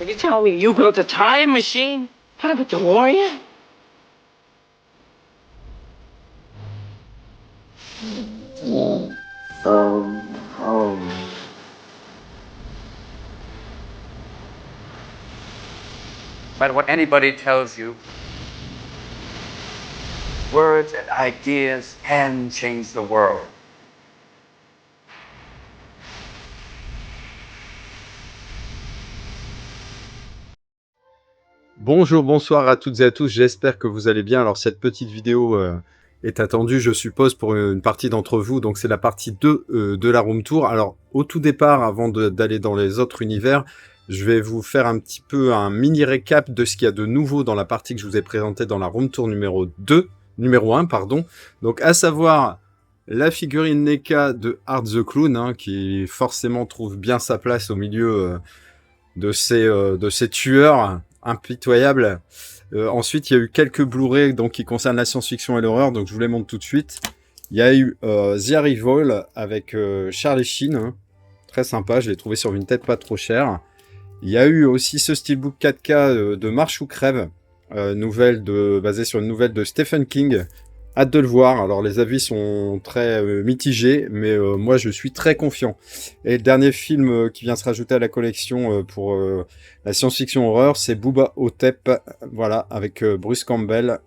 Are you telling me you built a time machine? Kind of a DeLorean? Oh. But what anybody tells you, words and ideas can change the world. Bonjour, bonsoir à toutes et à tous, j'espère que vous allez bien. Alors cette petite vidéo est attendue, je suppose, pour une partie d'entre vous. Donc c'est la partie 2 de la room tour. Alors au tout départ, avant d'aller dans les autres univers, je vais vous faire un petit peu un mini récap de ce qu'il y a de nouveau dans la partie que je vous ai présentée dans la room tour numéro 1, pardon. Donc à savoir la figurine NECA de Art the Clown, hein, qui forcément trouve bien sa place au milieu de ces tueurs impitoyables. Ensuite, il y a eu quelques Blu-ray donc qui concernent la science-fiction et l'horreur, donc je vous les montre tout de suite. Il y a eu The Arrival avec Charlie Sheen, hein, très sympa, je l'ai trouvé sur une tête pas trop chère. Il y a eu aussi ce steelbook 4K de Marche ou Crève, basé sur une nouvelle de Stephen King. Hâte de le voir. Alors les avis sont très mitigés, mais moi je suis très confiant. Et le dernier film qui vient se rajouter à la collection pour la science-fiction horreur, c'est Booba Hotep, voilà, avec Bruce Campbell.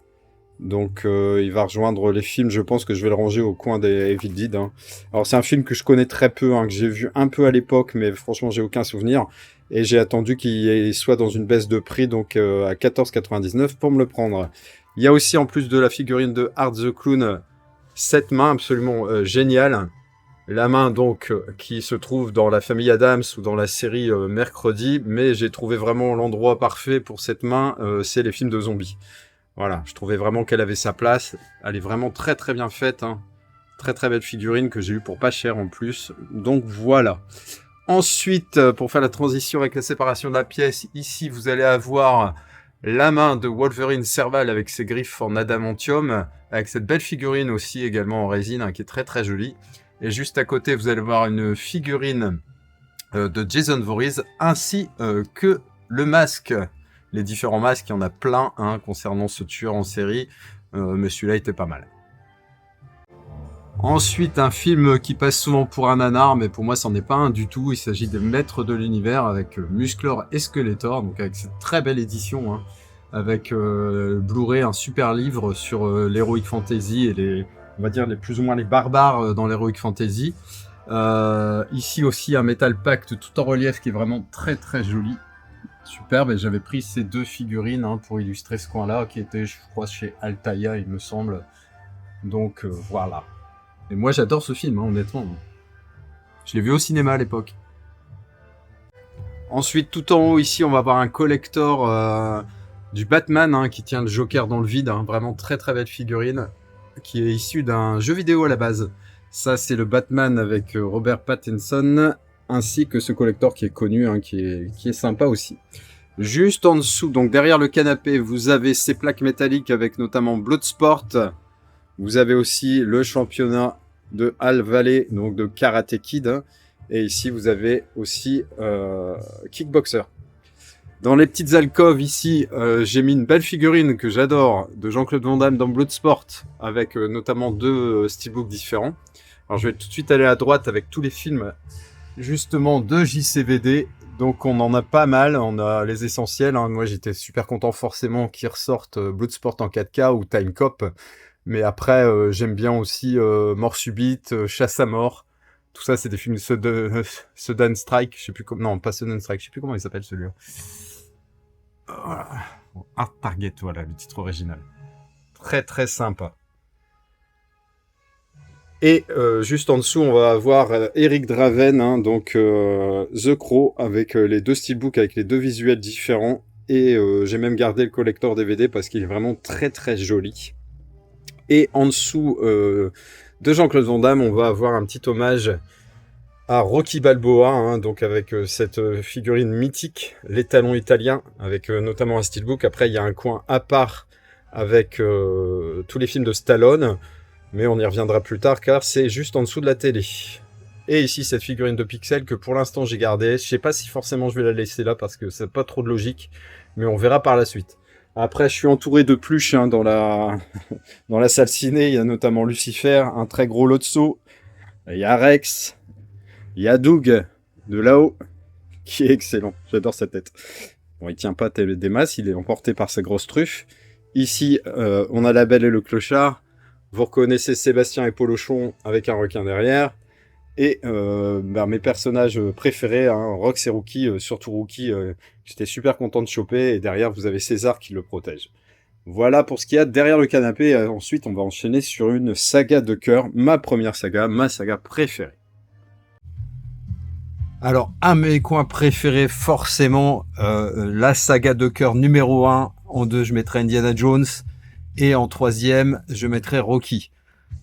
Donc il va rejoindre les films, je pense que je vais le ranger au coin des Evil Dead. Hein. Alors c'est un film que je connais très peu, hein, que j'ai vu un peu à l'époque, mais franchement j'ai aucun souvenir. Et j'ai attendu qu'il soit dans une baisse de prix, donc à 14,99 pour me le prendre. Il y a aussi, en plus de la figurine de Art the Clown, cette main absolument géniale. La main, donc, qui se trouve dans la famille Addams ou dans la série Mercredi. Mais j'ai trouvé vraiment l'endroit parfait pour cette main, c'est les films de zombies. Voilà, je trouvais vraiment qu'elle avait sa place. Elle est vraiment très très bien faite. Hein. Très très belle figurine que j'ai eue pour pas cher en plus. Donc voilà. Ensuite, pour faire la transition avec la séparation de la pièce, ici vous allez avoir la main de Wolverine Serval avec ses griffes en adamantium, avec cette belle figurine aussi également en résine, hein, qui est très très jolie. Et juste à côté, vous allez voir une figurine de Jason Voorhees, ainsi que le masque. Les différents masques, il y en a plein hein, concernant ce tueur en série, mais celui-là était pas mal. Ensuite, un film qui passe souvent pour un nanar, mais pour moi, c'en est pas un du tout. Il s'agit des Maîtres de l'Univers avec Musclor et Skeletor, donc avec cette très belle édition, hein, avec Blu-ray, un super livre sur l'Heroic Fantasy et on va dire plus ou moins les barbares dans l'Heroic Fantasy. Ici aussi, un Metal Pact tout en relief qui est vraiment très très joli. Superbe, et j'avais pris ces deux figurines hein, pour illustrer ce coin-là, qui était, je crois, chez Altaïa, il me semble. Donc voilà. Et moi j'adore ce film, hein, honnêtement. Je l'ai vu au cinéma à l'époque. Ensuite, tout en haut ici, on va avoir un collector du Batman hein, qui tient le Joker dans le vide. Hein, vraiment très très belle figurine, qui est issue d'un jeu vidéo à la base. Ça c'est le Batman avec Robert Pattinson, ainsi que ce collector qui est connu, hein, qui est sympa aussi. Juste en dessous, donc derrière le canapé, vous avez ces plaques métalliques avec notamment Bloodsport. Vous avez aussi le championnat de Al Valley, donc de Karate Kid. Hein, et ici, vous avez aussi Kickboxer. Dans les petites alcôves, ici, j'ai mis une belle figurine que j'adore de Jean-Claude Van Damme dans Bloodsport, avec notamment deux steelbooks différents. Alors, je vais tout de suite aller à droite avec tous les films, justement, de JCVD. Donc, on en a pas mal. On a les essentiels. Hein. Moi, j'étais super content, forcément, qu'ils ressortent Bloodsport en 4K ou Time Cop. Mais après, j'aime bien aussi Mort Subite, Chasse à Mort. Tout ça, c'est des films de Sudden Strike. Je sais plus comment. Non, pas Sudden Strike. Je sais plus comment il s'appelle celui-là. Voilà. Art Target, voilà le titre original. Très très sympa. Et juste en dessous, on va avoir Eric Draven, hein, donc The Crow, avec les deux steelbooks, avec les deux visuels différents. Et j'ai même gardé le collector DVD parce qu'il est vraiment très très joli. Et en dessous de Jean-Claude Van Damme, on va avoir un petit hommage à Rocky Balboa, hein, donc avec cette figurine mythique, les talons italiens, avec notamment un steelbook. Après, il y a un coin à part avec tous les films de Stallone, mais on y reviendra plus tard car c'est juste en dessous de la télé. Et ici, cette figurine de Pixel que pour l'instant j'ai gardée. Je sais pas si forcément je vais la laisser là parce que ça n'a pas trop de logique, mais on verra par la suite. Après, je suis entouré de pluches dans la dans la salle ciné. Il y a notamment Lucifer, un très gros Lotso. Il y a Rex, il y a Doug de là-haut, qui est excellent. J'adore sa tête. Bon, il tient pas des masses, il est emporté par sa grosse truffe. Ici, on a La Belle et le Clochard. Vous reconnaissez Sébastien et Polochon avec un requin derrière. Et mes personnages préférés, hein, Rox et Rookie, surtout Rookie, j'étais super content de choper. Et derrière, vous avez César qui le protège. Voilà pour ce qu'il y a derrière le canapé. Ensuite, on va enchaîner sur une saga de cœur, ma première saga, ma saga préférée. Alors, à mes coins préférés, forcément, la saga de cœur numéro 1. En 2, je mettrai Indiana Jones. Et en 3e, je mettrai Rocky.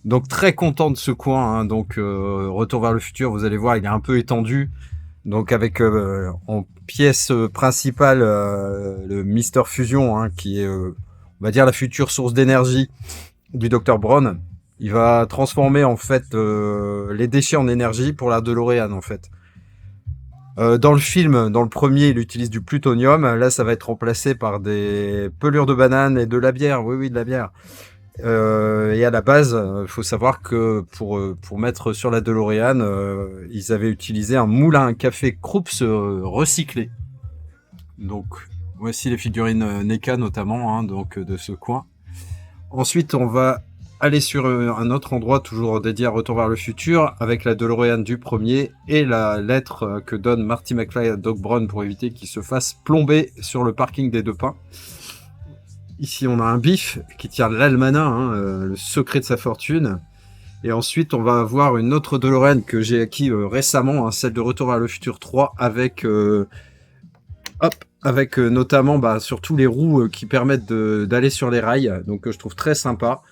Donc, très content de ce coin. Hein. Donc, Retour vers le futur, vous allez voir, il est un peu étendu. Donc, avec en pièce principale le Mister Fusion, hein, qui est, on va dire, la future source d'énergie du Dr Brown. Il va transformer, en fait, les déchets en énergie pour la DeLorean, en fait. Dans le film, dans le premier, il utilise du plutonium. Là, ça va être remplacé par des pelures de banane et de la bière. Oui, de la bière. Et à la base, il faut savoir que pour mettre sur la DeLorean, ils avaient utilisé un moulin à café Krups recyclé. Donc, voici les figurines NECA notamment, hein, donc de ce coin. Ensuite, on va aller sur un autre endroit toujours dédié à Retour vers le futur avec la DeLorean du premier et la lettre que donne Marty McFly à Doc Brown pour éviter qu'il se fasse plomber sur le parking des Deux Pins. Ici, on a un Biff qui tient l'almanach, hein, le secret de sa fortune. Et ensuite, on va avoir une autre DeLorean que j'ai acquis récemment, hein, celle de Retour vers le futur 3 avec notamment surtout les roues qui permettent d'aller sur les rails. Donc, je trouve très sympa.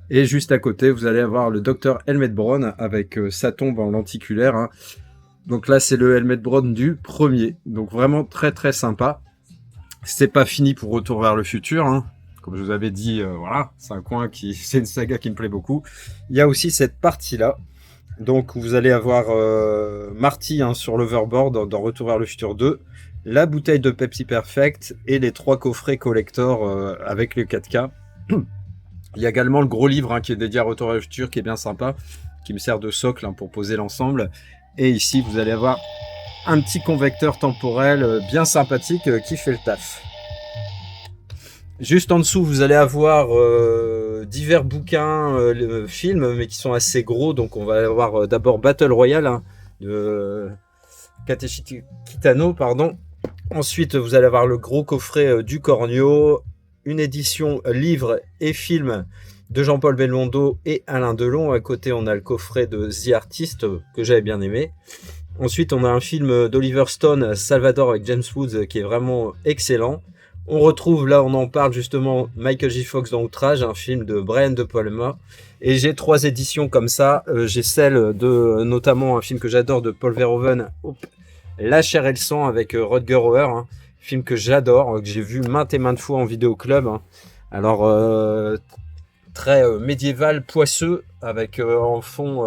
Et juste à côté, vous allez avoir le Dr Helmet Brown avec sa tombe en lenticulaire. Hein. Donc là, c'est le Helmet Brown du premier. Donc vraiment très très sympa. C'est pas fini pour Retour vers le futur. Hein. Comme je vous avais dit, voilà, c'est une saga qui me plaît beaucoup. Il y a aussi cette partie-là. Donc vous allez avoir Marty sur l'overboard dans Retour vers le futur 2. La bouteille de Pepsi Perfect et les 3 coffrets collector avec le 4K. Il y a également le gros livre qui est dédié à Retour vers le futur, qui est bien sympa, qui me sert de socle pour poser l'ensemble. Et ici, vous allez avoir un petit convecteur temporel bien sympathique qui fait le taf. Juste en dessous, vous allez avoir divers bouquins, films, mais qui sont assez gros. Donc, on va avoir d'abord Battle Royale de Takeshi Kitano, pardon. Ensuite, vous allez avoir le gros coffret du Cornio, une édition livre et film de Jean-Paul Belmondo et Alain Delon. À côté, on a le coffret de The Artist que j'avais bien aimé. Ensuite, on a un film d'Oliver Stone, Salvador avec James Woods, qui est vraiment excellent. On retrouve, là on en parle justement, Michael J. Fox dans Outrage, un film de Brian De Palma. Et j'ai 3 éditions comme ça. J'ai celle de notamment un film que j'adore de Paul Verhoeven, La chair et le sang avec Rutger Hauer. Hein. Film que j'adore, que j'ai vu maintes et maintes fois en vidéoclub. Hein. Alors, très médiéval, poisseux, avec en fond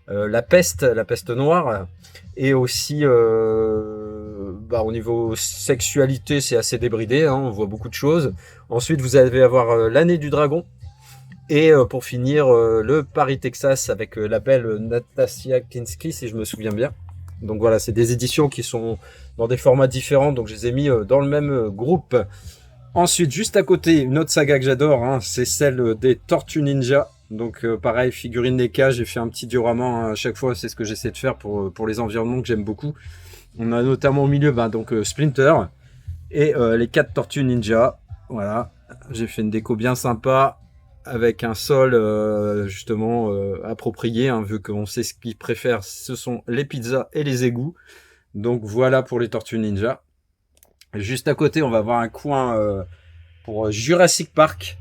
la peste noire. Et aussi, au niveau sexualité, c'est assez débridé, hein, on voit beaucoup de choses. Ensuite, vous allez avoir l'année du dragon. Et pour finir, le Paris, Texas, avec la belle Nastasia Kinski, si je me souviens bien. Donc voilà, c'est des éditions qui sont dans des formats différents, donc je les ai mis dans le même groupe. Ensuite, juste à côté, une autre saga que j'adore, hein, c'est celle des Tortues Ninja. Donc pareil, figurine NECA, j'ai fait un petit diorama hein, à chaque fois, c'est ce que j'essaie de faire pour les environnements que j'aime beaucoup. On a notamment au milieu Splinter et les 4 Tortues Ninja. Voilà, j'ai fait une déco bien sympa avec un sol justement approprié, hein, vu qu'on sait ce qu'ils préfèrent, ce sont les pizzas et les égouts. Donc voilà pour les Tortues Ninja. Juste à côté, on va avoir un coin pour Jurassic Park.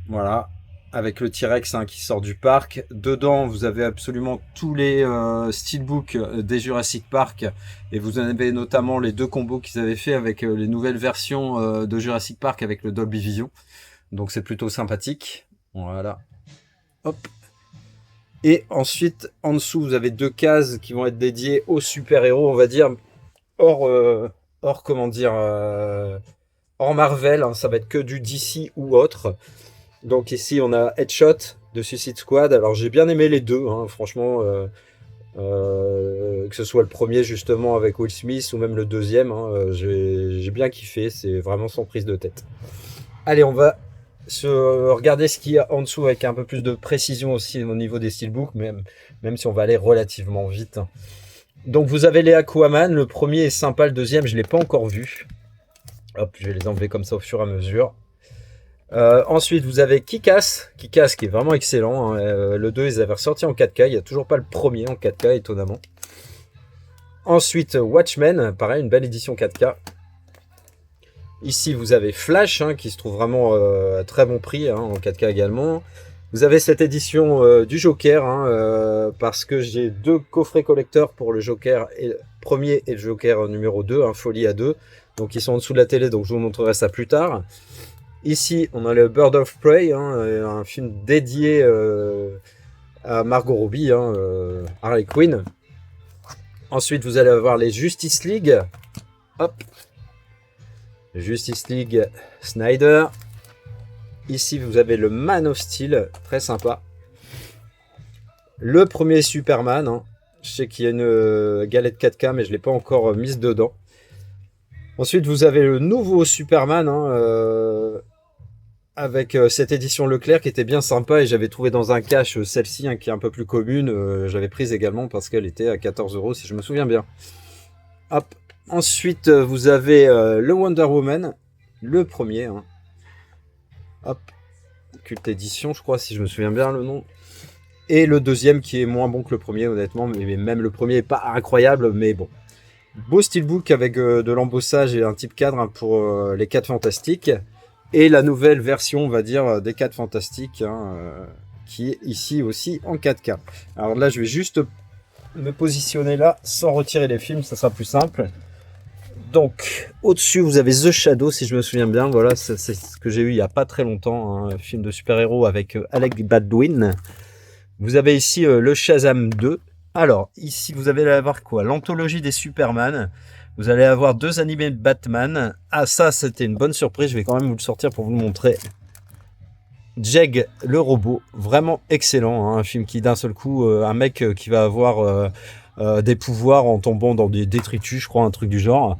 Voilà, avec le T-Rex qui sort du parc. Dedans, vous avez absolument tous les steelbooks des Jurassic Park. Et vous en avez notamment les 2 combos qu'ils avaient fait avec les nouvelles versions de Jurassic Park avec le Dolby Vision. Donc c'est plutôt sympathique. Voilà. Hop. Et ensuite, en dessous, vous avez 2 cases qui vont être dédiées aux super-héros, on va dire, hors comment dire, hors Marvel, hein, ça va être que du DC ou autre. Donc ici, on a Headshot de Suicide Squad. Alors j'ai bien aimé les deux, hein, franchement, que ce soit le premier justement avec Will Smith ou même le deuxième, hein, j'ai bien kiffé, c'est vraiment sans prise de tête. Allez, on va regarder ce qu'il y a en dessous avec un peu plus de précision aussi au niveau des steelbooks, même si on va aller relativement vite. Donc vous avez les Aquaman, le premier est sympa, le deuxième je ne l'ai pas encore vu. Hop, je vais les enlever comme ça au fur et à mesure. Ensuite vous avez Kick-Ass qui est vraiment excellent, hein. Le 2 ils avaient ressorti en 4K, il n'y a toujours pas le premier en 4K étonnamment. Ensuite Watchmen, pareil, une belle édition 4K. Ici, vous avez Flash, hein, qui se trouve vraiment à très bon prix, hein, en 4K également. Vous avez cette édition du Joker, hein, parce que j'ai 2 coffrets collecteurs pour le Joker premier et le Joker numéro 2, hein, Folie à 2. Donc, ils sont en dessous de la télé, donc je vous montrerai ça plus tard. Ici, on a le Bird of Prey, hein, un film dédié à Margot Robbie, hein, Harley Quinn. Ensuite, vous allez avoir les Justice League. Hop. Justice League Snyder. Ici, vous avez le Man of Steel, très sympa. Le premier Superman. Hein. Je sais qu'il y a une galette 4K, mais je ne l'ai pas encore mise dedans. Ensuite, vous avez le nouveau Superman, hein, avec cette édition Leclerc qui était bien sympa. Et j'avais trouvé dans un cache celle-ci, hein, qui est un peu plus commune. J'avais prise également parce qu'elle était à 14 € si je me souviens bien. Hop. Ensuite, vous avez le Wonder Woman, le premier. Hein. Hop, Culte Édition, je crois, si je me souviens bien le nom. Et le deuxième qui est moins bon que le premier, honnêtement. Mais même le premier n'est pas incroyable, mais bon. Beau steelbook avec de l'embossage et un type cadre, hein, pour les 4 Fantastiques. Et la nouvelle version, on va dire, des 4 Fantastiques, hein, qui est ici aussi en 4K. Alors là, je vais juste me positionner là, sans retirer les films, ça sera plus simple. Donc, au-dessus, vous avez The Shadow, si je me souviens bien. Voilà, c'est ce que j'ai eu il n'y a pas très longtemps, hein, un film de super-héros avec Alec Baldwin. Vous avez ici le Shazam 2. Alors, ici, vous allez avoir quoi? L'anthologie des Superman. Vous allez avoir 2 animés de Batman. Ah, ça, c'était une bonne surprise. Je vais quand même vous le sortir pour vous le montrer. Jeg, le robot. Vraiment excellent. Hein, un film qui, d'un seul coup, un mec qui va avoir des pouvoirs en tombant dans des détritus, je crois, un truc du genre.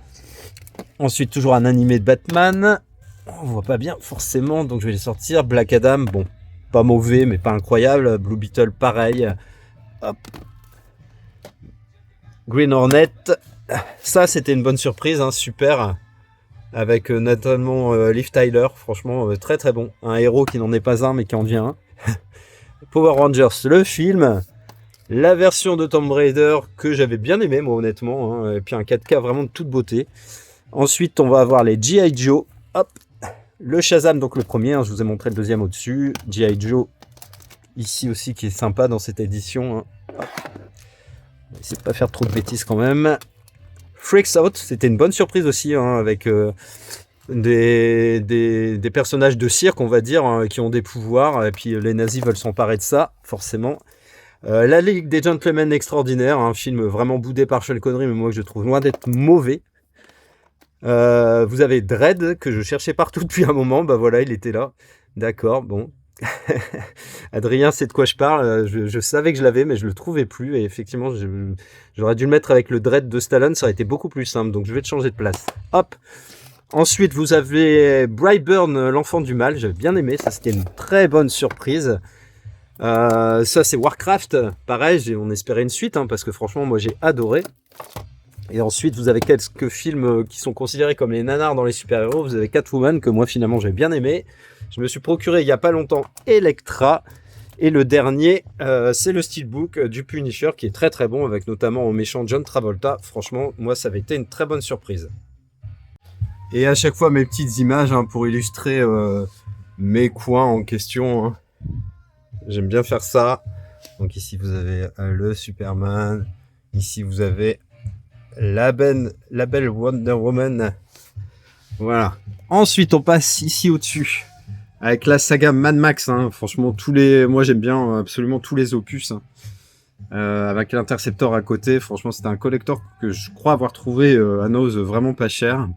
Ensuite, toujours un animé de Batman. On voit pas bien, forcément, donc je vais les sortir. Black Adam, bon, pas mauvais, mais pas incroyable. Blue Beetle, pareil. Hop. Green Hornet. Ça, c'était une bonne surprise, hein, super. Avec notamment Liv Tyler, franchement, très très bon. Un héros qui n'en est pas un, mais qui en devient un. Power Rangers, le film. La version de Tomb Raider que j'avais bien aimé, moi, honnêtement. Hein, et puis un 4K vraiment de toute beauté. Ensuite, on va avoir les G.I. Joe. Hop. Le Shazam, donc le premier. Hein, je vous ai montré le deuxième au-dessus. G.I. Joe, ici aussi, qui est sympa dans cette édition. Hein. Hop. On va essayer de pas faire trop de bêtises quand même. Freaks Out, c'était une bonne surprise aussi, hein, avec des personnages de cirque, on va dire, hein, qui ont des pouvoirs. Et puis les nazis veulent s'emparer de ça, forcément. La Ligue des Gentlemen Extraordinaires, un film vraiment boudé par Sean Connery, mais moi que je trouve loin d'être mauvais. Vous avez Dredd, que je cherchais partout depuis un moment. Bah voilà, il était là. D'accord, bon. Adrien sait de quoi je parle. Je savais que je l'avais, mais je le trouvais plus. Et effectivement, j'aurais dû le mettre avec le Dredd de Stallone. Ça aurait été beaucoup plus simple. Donc je vais te changer de place. Hop. Ensuite, vous avez Brightburn, l'enfant du mal. J'avais bien aimé. Ça, c'était une très bonne surprise. Ça, c'est Warcraft. Pareil, on espérait une suite, hein, parce que franchement, moi, j'ai adoré. Et ensuite, vous avez quelques films qui sont considérés comme les nanars dans les super-héros. Vous avez Catwoman, que moi, finalement, j'ai bien aimé. Je me suis procuré, il n'y a pas longtemps, Elektra. Et le dernier, c'est le steelbook du Punisher, qui est très très bon, avec notamment au méchant John Travolta. Franchement, moi, ça avait été une très bonne surprise. Et à chaque fois, mes petites images, hein, pour illustrer mes coins en question. Hein. J'aime bien faire ça. Donc ici, vous avez le Superman. Ici, vous avez la belle Wonder Woman. Voilà. Ensuite, on passe ici au-dessus avec la saga Mad Max. Hein. Franchement, moi j'aime bien absolument tous les opus. Hein. avec l'intercepteur à côté. Franchement, c'était un collector que je crois avoir trouvé à Noz vraiment pas cher.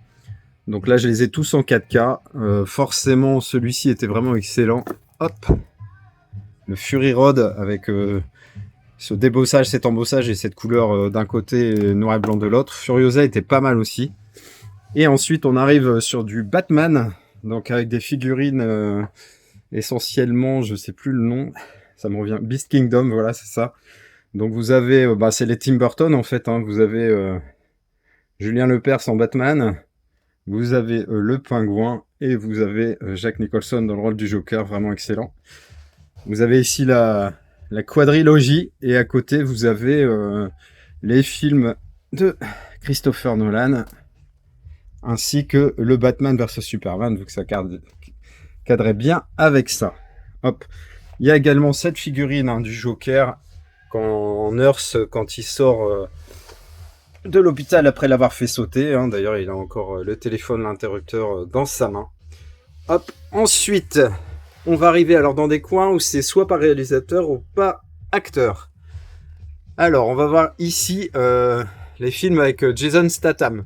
Donc là, je les ai tous en 4K. Forcément, celui-ci était vraiment excellent. Hop, le Fury Road avec ce débossage, cet embossage et cette couleur d'un côté noir et blanc de l'autre. Furiosa était pas mal aussi. Et ensuite, on arrive sur du Batman, donc avec des figurines essentiellement, je sais plus le nom, ça me revient, Beast Kingdom, voilà, c'est ça. Donc vous avez, c'est les Tim Burton en fait, hein. Vous avez Julien Lepers en Batman, vous avez le Pingouin et vous avez Jack Nicholson dans le rôle du Joker, vraiment excellent. Vous avez ici la quadrilogie et à côté vous avez les films de Christopher Nolan, ainsi que le Batman vs Superman, vu que ça cadrait bien avec ça. Hop. Il y a également cette figurine du Joker, quand Nurse, quand il sort de l'hôpital après l'avoir fait sauter. D'ailleurs, il a encore le téléphone, l'interrupteur dans sa main. Hop. Ensuite, on va arriver alors dans des coins où c'est soit pas réalisateur ou pas acteur. Alors, on va voir ici les films avec Jason Statham.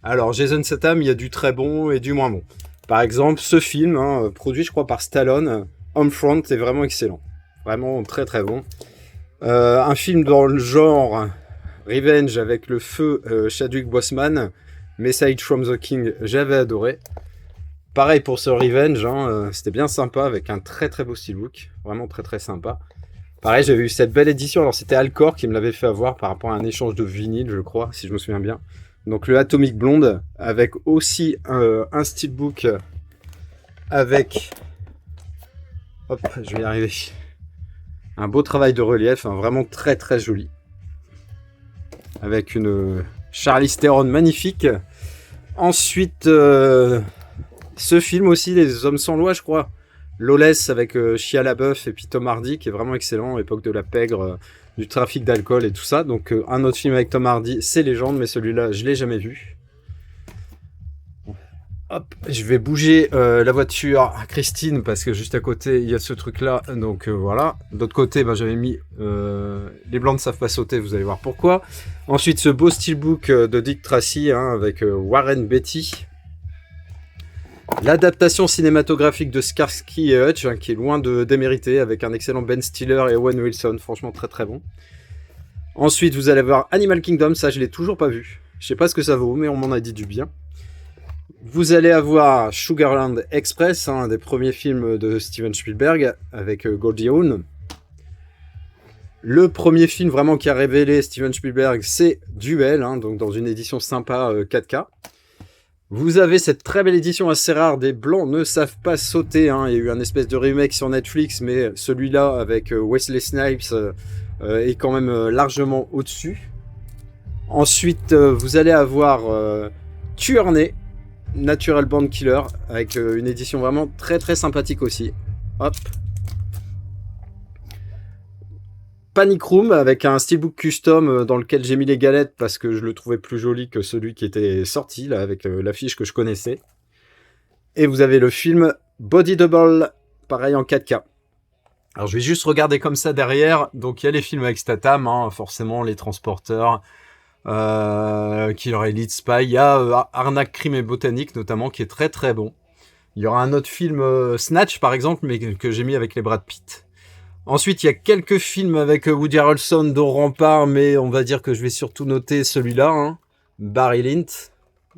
Alors, Jason Statham, il y a du très bon et du moins bon. Par exemple, ce film, produit, je crois, par Stallone, Homefront, est vraiment excellent. Vraiment très très bon. Un film dans le genre Revenge avec le feu Chadwick Boseman, Message from the King, j'avais adoré. Pareil pour ce Revenge, c'était bien sympa avec un très très beau steelbook. Vraiment très très sympa. Pareil, j'avais eu cette belle édition. Alors, c'était Alcor qui me l'avait fait avoir par rapport à un échange de vinyle, je crois, si je me souviens bien. Donc le Atomic Blonde, avec aussi un steelbook avec... Hop, je vais y arriver. Un beau travail de relief, vraiment très très joli. Avec une Charlize Theron magnifique. Ensuite, ce film aussi, Les Hommes sans loi, je crois. Lawless avec Shia LaBeouf et puis Tom Hardy, qui est vraiment excellent, époque de la pègre, du trafic d'alcool et tout ça. Donc un autre film avec Tom Hardy, c'est Légende, mais celui-là, je l'ai jamais vu. Hop, je vais bouger la voiture à Christine, parce que juste à côté, il y a ce truc-là. Donc voilà. D'autre côté, j'avais mis Les Blancs ne savent pas sauter, vous allez voir pourquoi. Ensuite, ce beau steelbook de Dick Tracy, avec Warren Beatty. L'adaptation cinématographique de Starsky et Hutch, qui est loin de démériter, avec un excellent Ben Stiller et Owen Wilson, franchement très très bon. Ensuite, vous allez voir Animal Kingdom, ça je l'ai toujours pas vu. Je sais pas ce que ça vaut, mais on m'en a dit du bien. Vous allez avoir Sugarland Express, un des premiers films de Steven Spielberg, avec Goldie Hawn. Le premier film vraiment qui a révélé Steven Spielberg, c'est Duel, donc dans une édition sympa 4K. Vous avez cette très belle édition assez rare des Blancs ne savent pas sauter. Il y a eu un espèce de remake sur Netflix, mais celui-là avec Wesley Snipes est quand même largement au-dessus. Ensuite, vous allez avoir Tuerney, Natural Born Killer, avec une édition vraiment très très sympathique aussi. Hop. Panic Room avec un steelbook custom dans lequel j'ai mis les galettes parce que je le trouvais plus joli que celui qui était sorti là, avec l'affiche que je connaissais. Et vous avez le film Body Double, pareil en 4K. Alors je vais juste regarder comme ça derrière. Donc il y a les films avec Statham, forcément Les Transporteurs, Killer Elite Spy. Il y a Arnaque, Crime et Botanique notamment qui est très très bon. Il y aura un autre film Snatch par exemple, mais que j'ai mis avec les Brad Pitt. Ensuite, il y a quelques films avec Woody Harrelson dont Rempart, mais on va dire que je vais surtout noter celui-là, Barry Lyndon,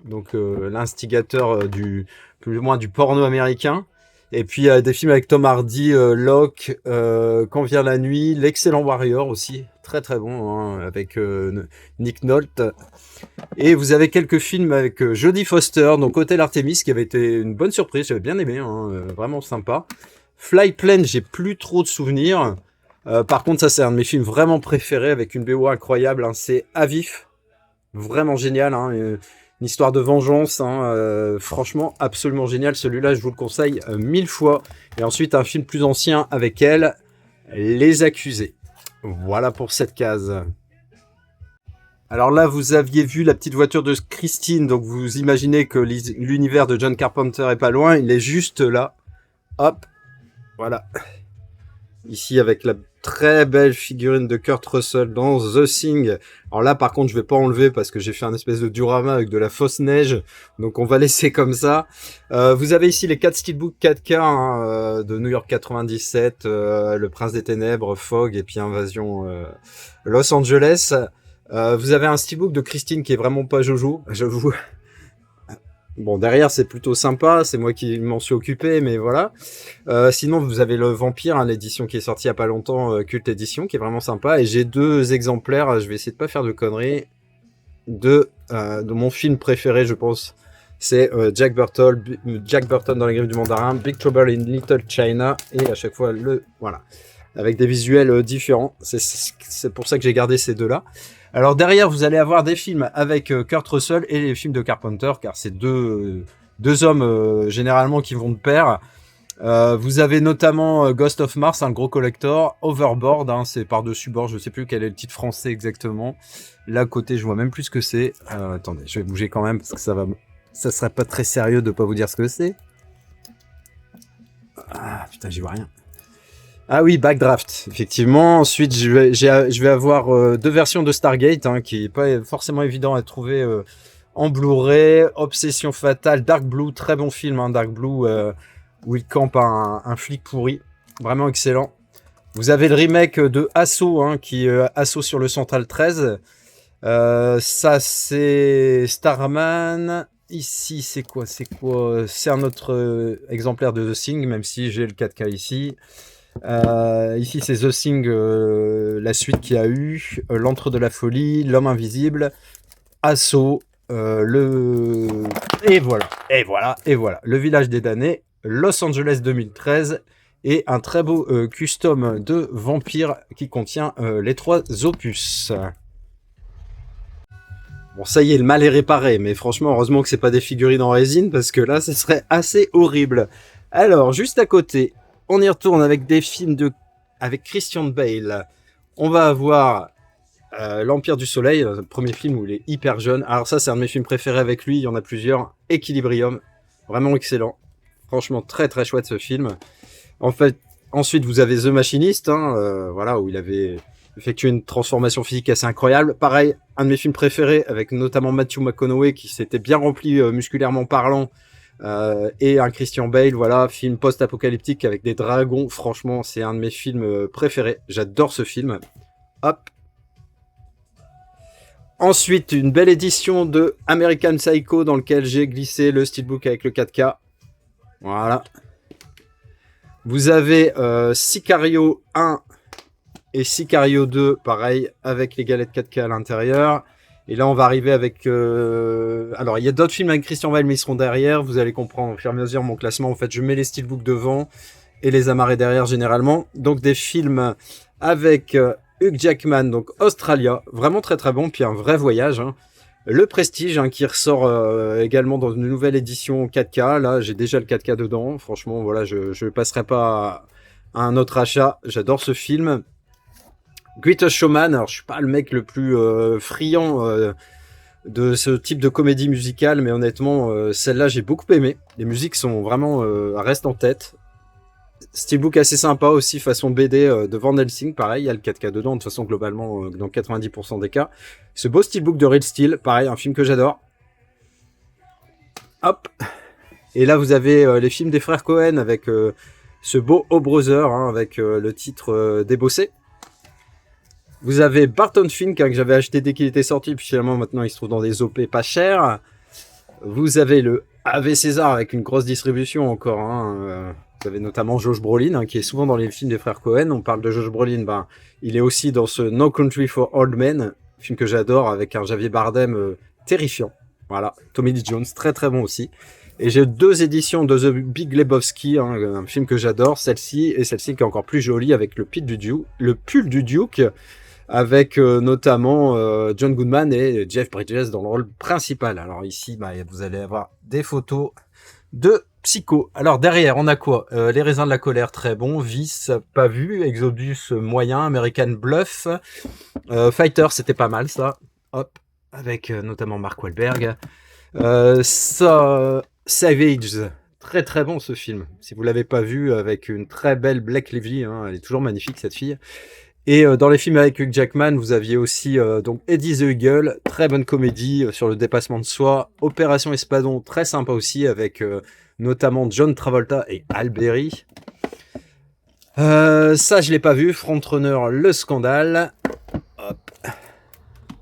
donc l'instigateur plus ou moins du porno américain. Et puis il y a des films avec Tom Hardy, Locke, Quand vient la nuit, L'excellent Warrior aussi, très très bon, avec Nick Nolte. Et vous avez quelques films avec Jodie Foster, donc Hôtel Artemis, qui avait été une bonne surprise, j'avais bien aimé, vraiment sympa. Flyplane, j'ai plus trop de souvenirs. Par contre, ça c'est un de mes films vraiment préférés avec une BO incroyable. C'est Avif, vraiment génial. Une histoire de vengeance. Franchement, absolument génial. Celui-là, je vous le conseille 1000 fois. Et ensuite, un film plus ancien avec elle, Les Accusés. Voilà pour cette case. Alors là, vous aviez vu la petite voiture de Christine. Donc vous imaginez que l'univers de John Carpenter est pas loin. Il est juste là. Hop. Voilà. Ici avec très belle figurine de Kurt Russell dans The Thing. Alors là, par contre, je vais pas enlever parce que j'ai fait un espèce de diorama avec de la fausse neige. Donc, on va laisser comme ça. Vous avez ici les 4 steelbooks 4K de New York 97, Le Prince des Ténèbres, Fog et puis Invasion Los Angeles. Vous avez un steelbook de Christine qui est vraiment pas jojo, j'avoue. Bon, derrière, c'est plutôt sympa. C'est moi qui m'en suis occupé, mais voilà. Sinon, vous avez le Vampire, hein, l'édition qui est sortie il y a pas longtemps, Cult Edition, qui est vraiment sympa. Et j'ai 2 exemplaires, je vais essayer de pas faire de conneries, de mon film préféré, je pense. C'est Jack Burton dans les Griffes du Mandarin, Big Trouble in Little China, et à chaque fois, voilà. Avec des visuels différents. C'est pour ça que j'ai gardé ces 2-là. Alors derrière, vous allez avoir des films avec Kurt Russell et les films de Carpenter, car c'est deux hommes généralement qui vont de pair. Vous avez notamment Ghost of Mars, un gros collector, Overboard, hein, c'est par-dessus bord, je sais plus quel est le titre français exactement. Là à côté, je vois même plus ce que c'est. Attendez, je vais bouger quand même parce que ça serait pas très sérieux de pas vous dire ce que c'est. Ah putain, j'y vois rien. Ah oui, Backdraft, effectivement. Ensuite, je vais avoir 2 versions de Stargate, hein, qui est pas forcément évident à trouver en Blu-ray. Obsession Fatale, Dark Blue, très bon film, hein, Dark Blue, où il campe un flic pourri, vraiment excellent. Vous avez le remake de Assaut, hein, qui Assaut sur le Central 13. Ça, c'est Starman. Ici, c'est quoi? C'est un autre exemplaire de The Thing, même si j'ai le 4K ici. Ici c'est The Thing, la suite qu'il y a eu, L'Antre de la Folie, L'Homme Invisible, Assaut, et voilà, Le Village des Damnés, Los Angeles 2013, et un très beau custom de Vampire qui contient les 3 opus. Bon, ça y est, le mal est réparé, mais franchement, heureusement que c'est pas des figurines en résine, parce que là, ce serait assez horrible. Alors, juste à côté, on y retourne avec des films avec Christian Bale. On va avoir L'Empire du Soleil, le premier film où il est hyper jeune. Alors ça, c'est un de mes films préférés avec lui. Il y en a plusieurs. Equilibrium, vraiment excellent. Franchement, très très chouette ce film. En fait, ensuite, vous avez The Machinist, hein, voilà, où il avait effectué une transformation physique assez incroyable. Pareil, un de mes films préférés, avec notamment Matthew McConaughey, qui s'était bien rempli musculairement parlant. Et un Christian Bale, voilà, film post-apocalyptique avec des dragons. Franchement, c'est un de mes films préférés. J'adore ce film. Hop. Ensuite, une belle édition de American Psycho dans lequel j'ai glissé le steelbook avec le 4K. Voilà. Vous avez Sicario 1 et Sicario 2, pareil, avec les galettes 4K à l'intérieur. Et là, on va arriver avec... Alors, il y a d'autres films avec Christian Bale, mais ils seront derrière. Vous allez comprendre au fur et à mesure mon classement. En fait, je mets les steelbooks devant et les amarrés derrière, généralement. Donc, des films avec Hugh Jackman, donc Australia. Vraiment très, très bon. Puis un vrai voyage. Hein. Le Prestige, hein, qui ressort également dans une nouvelle édition 4K. Là, j'ai déjà le 4K dedans. Franchement, voilà, je ne passerai pas à un autre achat. J'adore ce film. Greatest Showman, alors je suis pas le mec le plus friand de ce type de comédie musicale, mais honnêtement, celle-là j'ai beaucoup aimé. Les musiques sont vraiment restent en tête. Steelbook assez sympa aussi, façon BD de Van Helsing, pareil, il y a le 4K dedans, de toute façon globalement dans 90% des cas. Ce beau Steelbook de Real Steel, pareil, un film que j'adore. Hop. Et là vous avez les films des frères Cohen avec ce beau O Brother, hein, avec le titre Débossé. Vous avez Barton Fink, hein, que j'avais acheté dès qu'il était sorti, puis finalement maintenant il se trouve dans des OP pas chers. Vous avez le Ave César avec une grosse distribution encore. Hein, vous avez notamment Josh Brolin, hein, qui est souvent dans les films des frères Cohen. On parle de Josh Brolin, ben, il est aussi dans ce No Country for Old Men, film que j'adore, avec un Javier Bardem terrifiant. Voilà, Tommy Lee Jones, très très bon aussi. Et j'ai 2 éditions de The Big Lebowski, hein, un film que j'adore, celle-ci et celle-ci qui est encore plus jolie avec le pull du Duke, avec notamment John Goodman et Jeff Bridges dans le rôle principal. Alors ici, bah, vous allez avoir des photos de Psycho. Alors derrière, on a quoi? Les raisins de la colère, très bon. Vice, pas vu. Exodus, moyen. American Bluff. Fighter, c'était pas mal ça. Hop, avec notamment Mark Wahlberg. Savage, très très bon ce film. Si vous l'avez pas vu, avec une très belle Blake Lively, hein, elle est toujours magnifique cette fille. Et dans les films avec Hugh Jackman, vous aviez aussi donc Eddie the Eagle, très bonne comédie sur le dépassement de soi. Opération Espadon, très sympa aussi, avec notamment John Travolta et Halle Berry. Ça, je l'ai pas vu. Frontrunner, le scandale. Hop.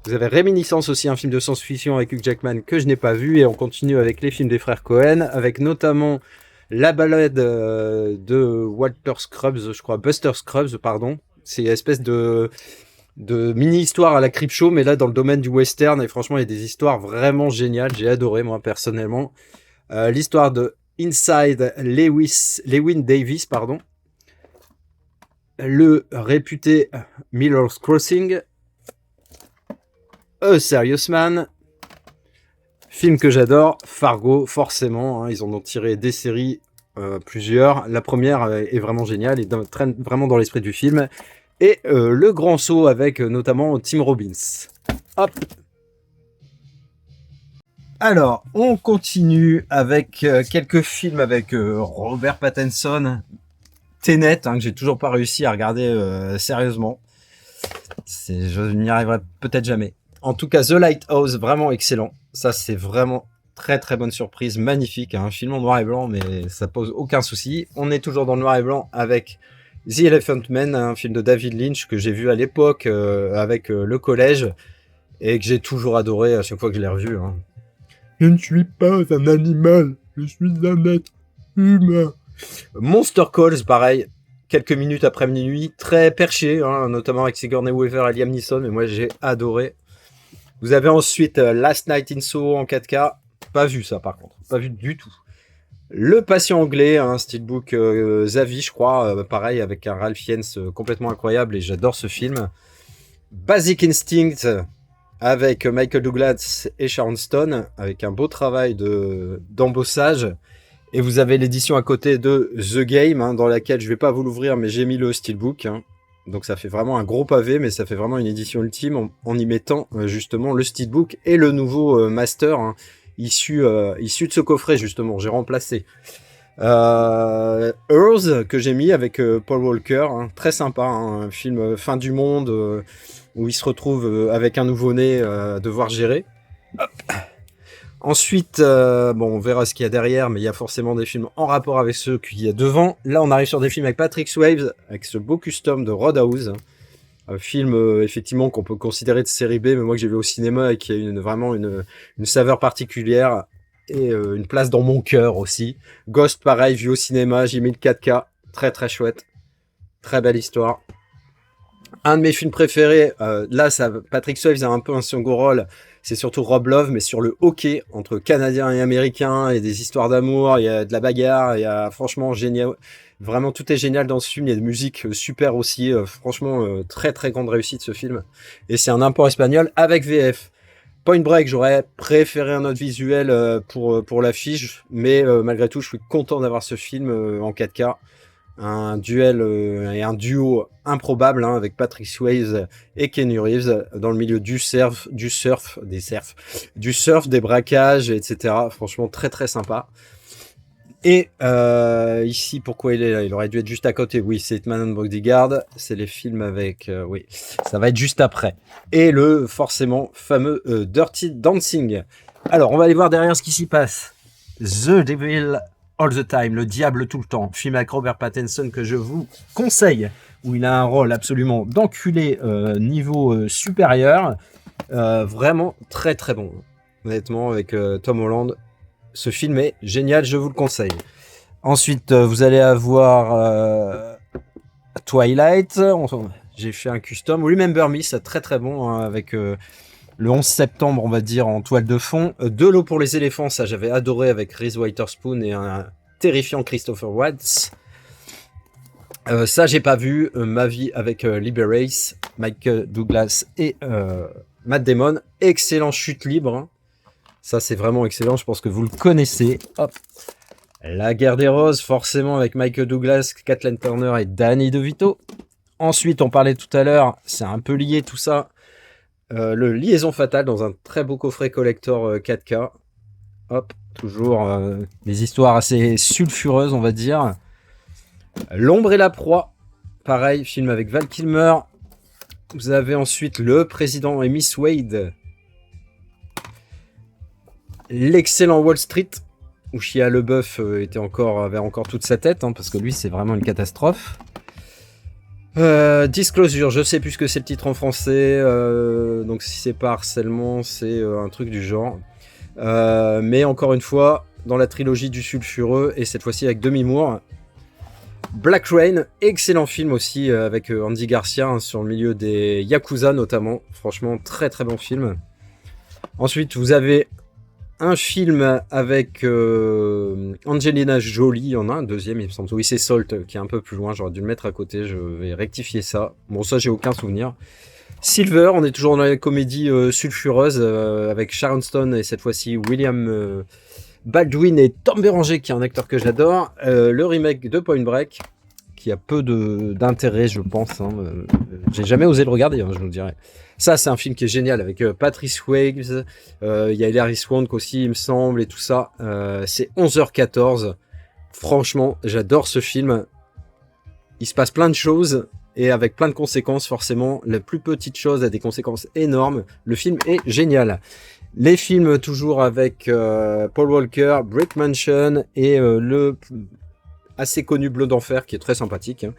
Vous avez Réminiscence aussi, un film de science-fiction avec Hugh Jackman que je n'ai pas vu. Et on continue avec les films des frères Cohen, avec notamment La balade de Walter Scrubs, je crois, Buster Scrubs, pardon. C'est une espèce de mini-histoire à la Creepshow, mais là dans le domaine du western. Et franchement, il y a des histoires vraiment géniales. J'ai adoré, moi, personnellement. L'histoire de Inside Lewin Davis, pardon. Le réputé Miller's Crossing. A Serious Man. Film que j'adore, Fargo, forcément. Hein, ils en ont tiré des séries, plusieurs. La première est vraiment géniale et traîne vraiment dans l'esprit du film. Et Le Grand Saut avec notamment Tim Robbins. Hop. Alors, on continue avec quelques films avec Robert Pattinson. Tenet, hein, que j'ai toujours pas réussi à regarder sérieusement. Je n'y arriverai peut-être jamais. En tout cas, The Lighthouse, vraiment excellent. Ça, c'est vraiment très très bonne surprise, magnifique. Un film en noir et blanc, mais ça pose aucun souci. On est toujours dans le noir et blanc avec The Elephant Man, un film de David Lynch que j'ai vu à l'époque avec le collège et que j'ai toujours adoré à chaque fois que je l'ai revu. Hein. Je ne suis pas un animal, je suis un être humain. Monster Calls, pareil, quelques minutes après minuit, très perché, hein, notamment avec Sigourney Weaver et Liam Neeson, mais moi j'ai adoré. Vous avez ensuite Last Night in Soho en 4K, pas vu ça par contre, pas vu du tout. Le Patient anglais, un steelbook Zavi, je crois, pareil avec un Ralph Fiennes complètement incroyable et j'adore ce film. Basic Instinct avec Michael Douglas et Sharon Stone, avec un beau travail d'embossage. Et vous avez l'édition à côté de The Game, hein, dans laquelle je vais pas vous l'ouvrir, mais j'ai mis le steelbook. Hein. Donc ça fait vraiment un gros pavé, mais ça fait vraiment une édition ultime en y mettant justement le steelbook et le nouveau master hein, issu de ce coffret justement. J'ai remplacé Earth que j'ai mis avec Paul Walker, hein, très sympa, hein, un film fin du monde où il se retrouve avec un nouveau-né à devoir gérer. Hop. Ensuite, bon, on verra ce qu'il y a derrière, mais il y a forcément des films en rapport avec ceux qu'il y a devant. Là, on arrive sur des films avec Patrick Swayze, avec ce beau custom de Roadhouse. Un film, effectivement, qu'on peut considérer de série B, mais moi que j'ai vu au cinéma et qui a vraiment une saveur particulière et une place dans mon cœur aussi. Ghost, pareil, vu au cinéma, j'ai mis le 4K. Très, très chouette. Très belle histoire. Un de mes films préférés, là, Patrick Swayze a un peu un second rôle. C'est surtout Rob Love, mais sur le hockey entre Canadiens et Américains, il y a des histoires d'amour, il y a de la bagarre, il y a franchement génial. Vraiment, tout est génial dans ce film. Il y a des musiques super aussi. Franchement, très très grande réussite ce film. Et c'est un import espagnol avec VF. Point Break, j'aurais préféré un autre visuel pour l'affiche, mais malgré tout, je suis content d'avoir ce film en 4K. Un duel et un duo improbable hein, avec Patrick Swayze et Keanu Reeves dans le milieu du surf, des braquages, etc. Franchement, très très sympa. Et ici, pourquoi il est là? Il aurait dû être juste à côté. Oui, c'est Hitman and Bodyguard. C'est les films avec... oui, ça va être juste après. Et le forcément fameux Dirty Dancing. Alors, on va aller voir derrière ce qui s'y passe. The Devil All the Time, le diable tout le temps, film avec Robert Pattinson que je vous conseille, où il a un rôle absolument d'enculé niveau supérieur, vraiment très très bon, honnêtement avec Tom Holland, ce film est génial, je vous le conseille. Ensuite vous allez avoir Twilight, j'ai fait un custom, Remember Me, c'est très très bon hein, avec... le 11 septembre, on va dire, en toile de fond. De l'eau pour les éléphants, ça j'avais adoré avec Reese Witherspoon et un terrifiant Christopher Waltz. Ça j'ai pas vu. Ma vie avec Liberace, Mike Douglas et Matt Damon. Excellent chute libre. Hein. Ça c'est vraiment excellent, je pense que vous le connaissez. Hop. La guerre des roses, forcément avec Michael Douglas, Kathleen Turner et Danny DeVito. Ensuite, on parlait tout à l'heure, c'est un peu lié tout ça. Le Liaison fatale dans un très beau coffret collector 4K Hop, toujours des histoires assez sulfureuses, on va dire. L'ombre et la proie. Pareil, film avec Val Kilmer. Vous avez ensuite Le Président et Miss Wade. L'excellent Wall Street, où Shia LaBeouf avait encore toute sa tête, hein, parce que lui, c'est vraiment une catastrophe. Disclosure, je sais plus ce que c'est le titre en français, donc si c'est pas harcèlement, c'est un truc du genre. Mais encore une fois, dans la trilogie du sulfureux, et cette fois-ci avec Demi Moore. Black Rain, excellent film aussi, avec Andy Garcia, hein, sur le milieu des Yakuza notamment. Franchement, très très bon film. Ensuite, vous avez un film avec Angelina Jolie, il y en a un deuxième, il me semble. Oui, c'est Salt, qui est un peu plus loin, j'aurais dû le mettre à côté, je vais rectifier ça. Bon, ça, j'ai aucun souvenir. Silver, on est toujours dans la comédie sulfureuse, avec Sharon Stone et cette fois-ci William Baldwin et Tom Berenger, qui est un acteur que j'adore. Le remake de Point Break, qui a peu d'intérêt, je pense. Hein. J'ai jamais osé le regarder, hein, je vous le dirais. Ça, c'est un film qui est génial, avec Patrice Swayze, il y a Hilary Swank aussi, il me semble, et tout ça. C'est 11h14. Franchement, j'adore ce film. Il se passe plein de choses, et avec plein de conséquences, forcément. La plus petite chose a des conséquences énormes. Le film est génial. Les films, toujours avec Paul Walker, Brick Mansion, et le assez connu Bleu d'Enfer, qui est très sympathique, hein.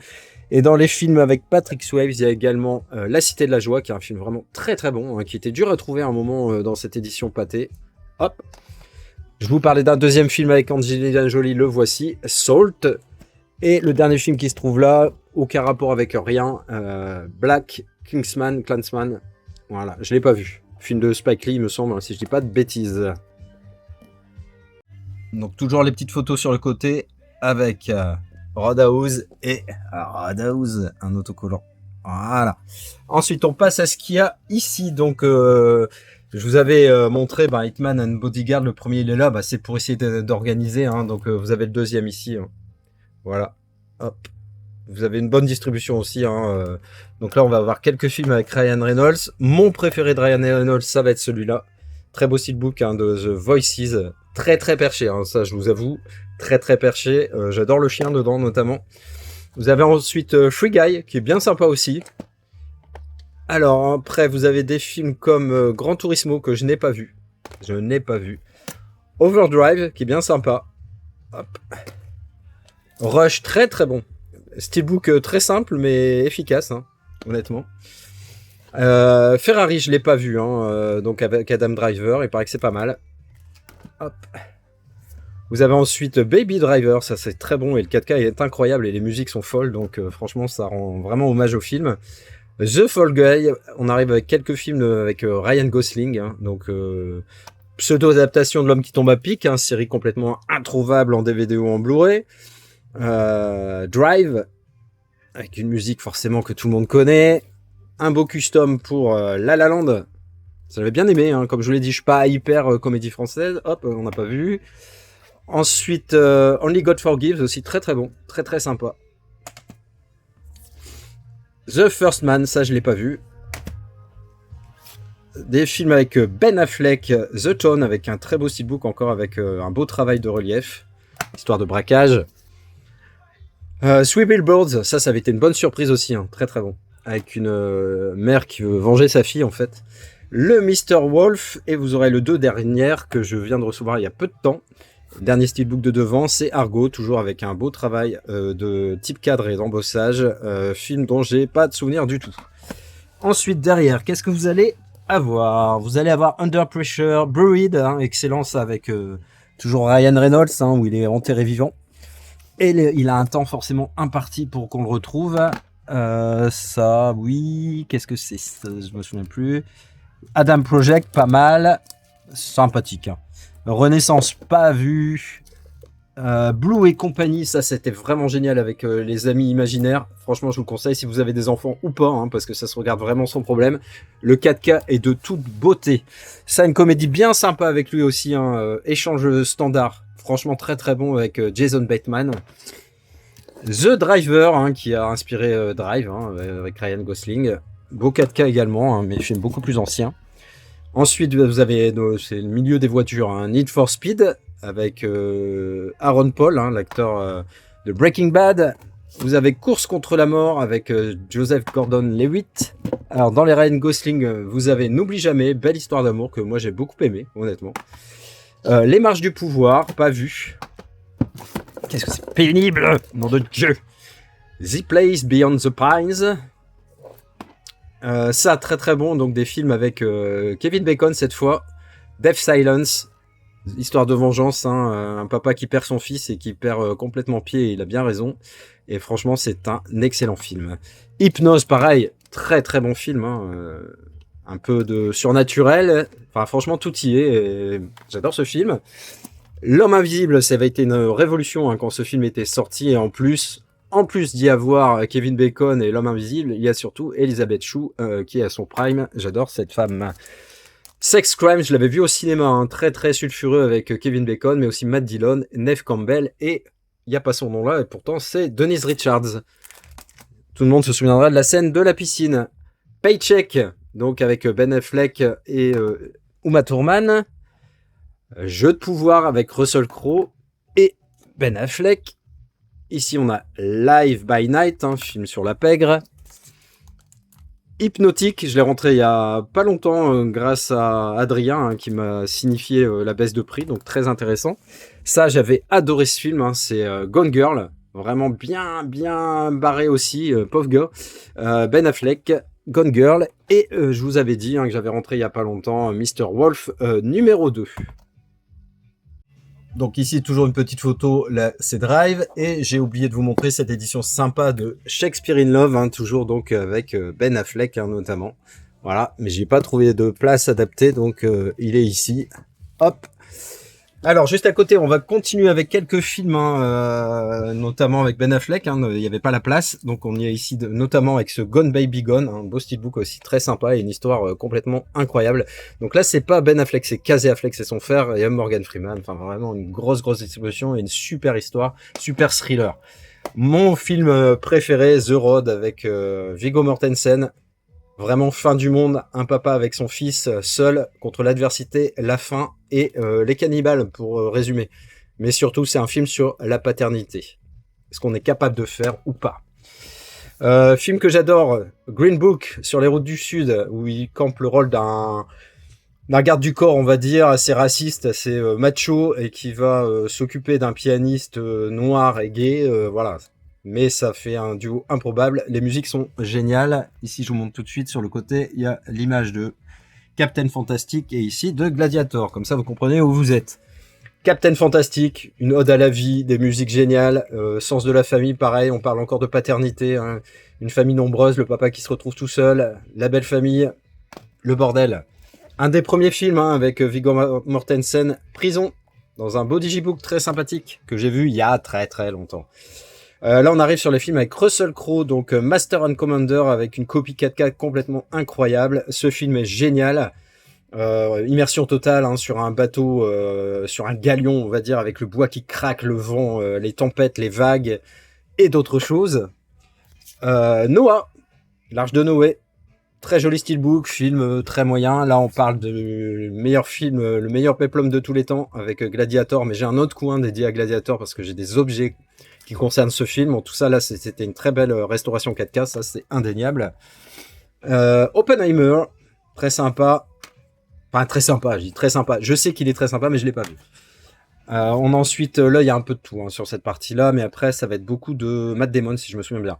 Et dans les films avec Patrick Swayze, il y a également La Cité de la Joie, qui est un film vraiment très très bon, hein, qui était dur à trouver à un moment dans cette édition pâtée. Hop. Je vous parlais d'un deuxième film avec Angelina Jolie, le voici, Salt. Et le dernier film qui se trouve là, aucun rapport avec rien, Black Klansman. Voilà, je l'ai pas vu. Film de Spike Lee, il me semble, si je dis pas de bêtises. Donc toujours les petites photos sur le côté, avec Roadhouse et Roadhouse, un autocollant. Voilà. Ensuite, on passe à ce qu'il y a ici. Donc, je vous avais montré Hitman and Bodyguard. Le premier, il est là. C'est pour essayer d'organiser. Hein. Donc, vous avez le deuxième ici. Hein. Voilà. Hop. Vous avez une bonne distribution aussi. Hein. Donc là, on va avoir quelques films avec Ryan Reynolds. Mon préféré de Ryan Reynolds, ça va être celui-là. Très beau steelbook, hein, de The Voices. Très très perché, hein, ça je vous avoue. Très très perché. J'adore le chien dedans notamment. Vous avez ensuite Free Guy, qui est bien sympa aussi. Alors après, vous avez des films comme Gran Turismo, que je n'ai pas vu. Je n'ai pas vu. Overdrive, qui est bien sympa. Hop. Rush, très très bon. Steelbook très simple, mais efficace, hein, honnêtement. Ferrari, je l'ai pas vu, hein, donc avec Adam Driver, il paraît que c'est pas mal. Hop. Vous avez ensuite Baby Driver, ça c'est très bon, et le 4K est incroyable, et les musiques sont folles, donc franchement ça rend vraiment hommage au film. The Fall Guy, on arrive avec quelques films avec Ryan Gosling, hein, donc pseudo-adaptation de L'Homme qui tombe à pic, hein, série complètement introuvable en DVD ou en Blu-ray. Drive, avec une musique forcément que tout le monde connaît. Un beau custom pour La La Land. Ça j'avais bien aimé, hein. Comme je vous l'ai dit, je suis pas hyper comédie française. Hop, on n'a pas vu. Ensuite, Only God Forgives, aussi très très bon. Très très sympa. The First Man, ça je l'ai pas vu. Des films avec Ben Affleck, The Town, avec un très beau steelbook encore, avec un beau travail de relief. Histoire de braquage. Three Billboards, ça avait été une bonne surprise aussi, hein. Très très bon. Avec une mère qui veut venger sa fille en fait. Le Mr. Wolf, et vous aurez le 2 dernière que je viens de recevoir il y a peu de temps. Dernier steelbook de devant, c'est Argo, toujours avec un beau travail de type cadre et d'embossage. Film dont j'ai pas de souvenir du tout. Ensuite derrière, qu'est-ce que vous allez avoir? Vous allez avoir Under Pressure, Buried, hein, excellent ça, avec toujours Ryan Reynolds, hein, où il est enterré vivant. Et il a un temps forcément imparti pour qu'on le retrouve. Ça, oui. Qu'est-ce que c'est? Je me souviens plus. Adam Project, pas mal. Sympathique. Hein. Renaissance, pas vu. Blue et compagnie, ça c'était vraiment génial avec les amis imaginaires. Franchement, je vous le conseille si vous avez des enfants ou pas, hein, parce que ça se regarde vraiment sans problème. Le 4K est de toute beauté. Ça, une comédie bien sympa avec lui aussi. Hein, échange standard. Franchement, très très bon avec Jason Bateman. The Driver, hein, qui a inspiré Drive, hein, avec Ryan Gosling. Beau 4K également, hein, mais film beaucoup plus ancien. Ensuite, vous avez, c'est le milieu des voitures, un Need for Speed avec Aaron Paul, hein, l'acteur de Breaking Bad. Vous avez Course contre la mort avec Joseph Gordon-Levitt. Alors dans les Ryan Gosling, vous avez N'oublie jamais, belle histoire d'amour que moi j'ai beaucoup aimé, honnêtement. Les marches du pouvoir, pas vu. Qu'est-ce que c'est pénible, nom de Dieu. The Place Beyond the Pines. Ça, très très bon, donc des films avec Kevin Bacon cette fois. Death Silence, histoire de vengeance, hein, un papa qui perd son fils et qui perd complètement pied, et il a bien raison. Et franchement, c'est un excellent film. Hypnose, pareil, très très bon film, hein, un peu de surnaturel. Enfin, franchement, tout y est. Et j'adore ce film. L'homme invisible, ça avait été une révolution hein, quand ce film était sorti, et en plus d'y avoir Kevin Bacon et l'homme invisible, il y a surtout Elizabeth Shue qui est à son prime. J'adore cette femme. Sex Crime, je l'avais vu au cinéma, hein, très très sulfureux avec Kevin Bacon, mais aussi Matt Dillon, Neve Campbell, et il n'y a pas son nom là, et pourtant c'est Denise Richards. Tout le monde se souviendra de la scène de la piscine. Paycheck, donc avec Ben Affleck et Uma Thurman. Jeu de pouvoir avec Russell Crowe et Ben Affleck. Ici, on a Live by Night, un film sur la pègre. Hypnotique, je l'ai rentré il y a pas longtemps grâce à Adrien hein, qui m'a signifié la baisse de prix, donc très intéressant. Ça, j'avais adoré ce film, hein, c'est Gone Girl, vraiment bien barré aussi, pauvre gars. Ben Affleck, Gone Girl, et je vous avais dit hein, que j'avais rentré il y a pas longtemps Mr. Wolf numéro 2. Donc ici, toujours une petite photo, là c'est Drive, et j'ai oublié de vous montrer cette édition sympa de Shakespeare in Love, hein, toujours donc avec Ben Affleck hein, notamment. Voilà, mais j'ai pas trouvé de place adaptée, donc il est ici. Hop. Alors juste à côté, on va continuer avec quelques films, hein, notamment avec Ben Affleck, hein, il n'y avait pas la place, donc on y est ici notamment avec ce Gone Baby Gone, un beau steelbook aussi très sympa et une histoire complètement incroyable. Donc là c'est pas Ben Affleck, c'est Casey Affleck, c'est son frère, et Morgan Freeman, enfin vraiment une grosse distribution et une super histoire, super thriller. Mon film préféré, The Road avec Viggo Mortensen. Vraiment fin du monde, un papa avec son fils seul contre l'adversité, la faim et les cannibales pour résumer. Mais surtout c'est un film sur la paternité. Est-ce qu'on est capable de faire ou pas? Film que j'adore, Green Book sur les routes du Sud, où il campe le rôle d'un garde du corps, on va dire, assez raciste, assez macho, et qui va s'occuper d'un pianiste noir et gay, voilà. Mais ça fait un duo improbable. Les musiques sont géniales. Ici, je vous montre tout de suite sur le côté, il y a l'image de Captain Fantastic et ici de Gladiator. Comme ça, vous comprenez où vous êtes. Captain Fantastic, une ode à la vie, des musiques géniales, sens de la famille, pareil, on parle encore de paternité, hein, une famille nombreuse, le papa qui se retrouve tout seul, la belle famille, le bordel. Un des premiers films hein, avec Viggo Mortensen, Prison, dans un beau digibook très sympathique que j'ai vu il y a très longtemps. Là, on arrive sur les films avec Russell Crowe, donc Master and Commander, avec une copie 4K complètement incroyable. Ce film est génial. Immersion totale hein, sur un bateau, sur un galion, on va dire, avec le bois qui craque, le vent, les tempêtes, les vagues et d'autres choses. Noah, l'Arche de Noé. Très joli steelbook, film très moyen. Là, on parle de meilleur film, le meilleur péplum de tous les temps avec Gladiator. Mais j'ai un autre coin dédié à Gladiator parce que j'ai des objets qui concernent ce film. En tout ça, là, c'était une très belle restauration 4K. Ça, c'est indéniable. Oppenheimer, très sympa. Enfin, très sympa, je dis très sympa. Je sais qu'il est très sympa, mais je ne l'ai pas vu. On a ensuite, là, il y a un peu de tout hein, sur cette partie-là. Mais après, ça va être beaucoup de Matt Damon, si je me souviens bien.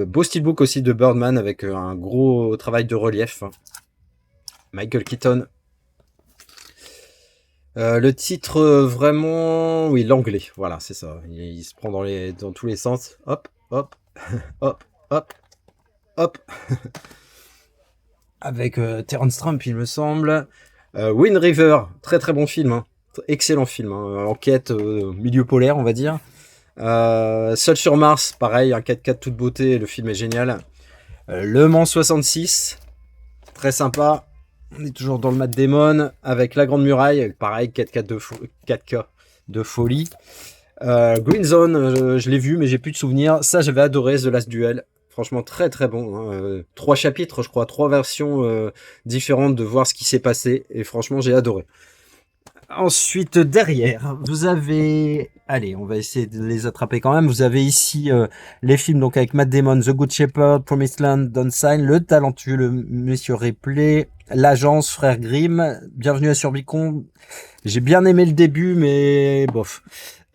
Beau steelbook aussi de Birdman avec un gros travail de relief. Michael Keaton. Le titre vraiment, oui, l'anglais, voilà, c'est ça. Il se prend dans tous les sens. Hop, hop, hop, hop, hop. Avec Terence Trump, il me semble. Wind River, très bon film, hein. Excellent film, hein. Enquête milieu polaire, on va dire. Seul sur Mars, pareil, un 4K de toute beauté, le film est génial. Le Mans 66, très sympa. On est toujours dans le Matt Damon, avec La Grande Muraille, pareil, 4K de folie. Green Zone, je l'ai vu, mais j'ai plus de souvenirs. Ça, j'avais adoré The Last Duel. Franchement, très très bon. Hein. 3 chapitres, je crois, 3 versions différentes de voir ce qui s'est passé. Et franchement, j'ai adoré. Ensuite, derrière, vous avez... Allez, on va essayer de les attraper quand même. Vous avez ici les films donc avec Matt Damon, The Good Shepherd, Promised Land, Don't Sign, Le Talentueux, le Monsieur Ripley, L'Agence, Frères Grimm, Bienvenue à Surbicon. J'ai bien aimé le début, mais bof.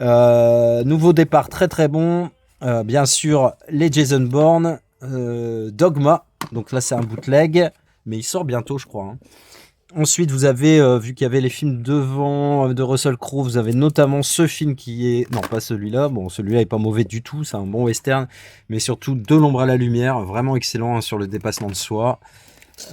Nouveau départ, très très bon. Bien sûr, les Jason Bourne, Dogma. Donc là, c'est un bootleg, mais il sort bientôt, je crois. Hein. Ensuite, vous avez, vu qu'il y avait les films devant de Russell Crowe, vous avez notamment ce film qui est... Non, pas celui-là. Bon, celui-là est pas mauvais du tout. C'est un bon western. Mais surtout, De l'ombre à la lumière. Vraiment excellent hein, sur le dépassement de soi.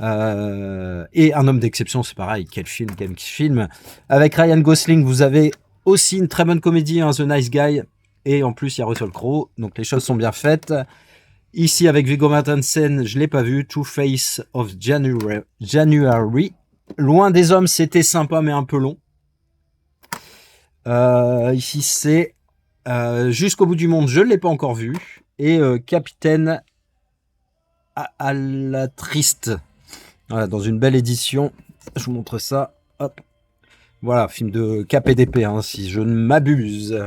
Et Un homme d'exception, c'est pareil. Quel film. Avec Ryan Gosling, vous avez aussi une très bonne comédie, hein, The Nice Guy. Et en plus, il y a Russell Crowe. Donc, les choses sont bien faites. Ici, avec Viggo Mortensen, je l'ai pas vu. Two Face of January. Loin des hommes, c'était sympa, mais un peu long. Ici, c'est Jusqu'au bout du monde, je ne l'ai pas encore vu. Et Capitaine à la triste. Voilà, dans une belle édition. Je vous montre ça. Hop. Voilà, film de KPDP, hein, si je ne m'abuse.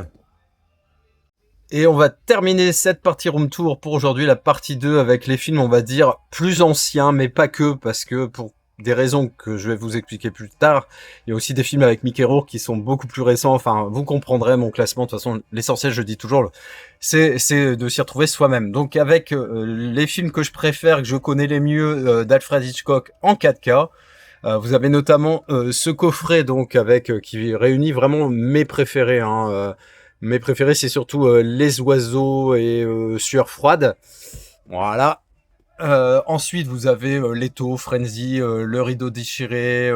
Et on va terminer cette partie room tour pour aujourd'hui, la partie 2, avec les films, on va dire, plus anciens, mais pas que, parce que pour des raisons que je vais vous expliquer plus tard, il y a aussi des films avec Mickey Rourke qui sont beaucoup plus récents. Enfin, vous comprendrez mon classement. De toute façon, l'essentiel, je dis toujours, c'est de s'y retrouver soi-même. Donc, avec les films que je préfère, que je connais les mieux d'Alfred Hitchcock en 4K, vous avez notamment ce coffret donc avec qui réunit vraiment mes préférés. Hein, mes préférés, c'est surtout Les Oiseaux et Sueur froide. Voilà. Ensuite, vous avez Leto, Frenzy, Le rideau déchiré,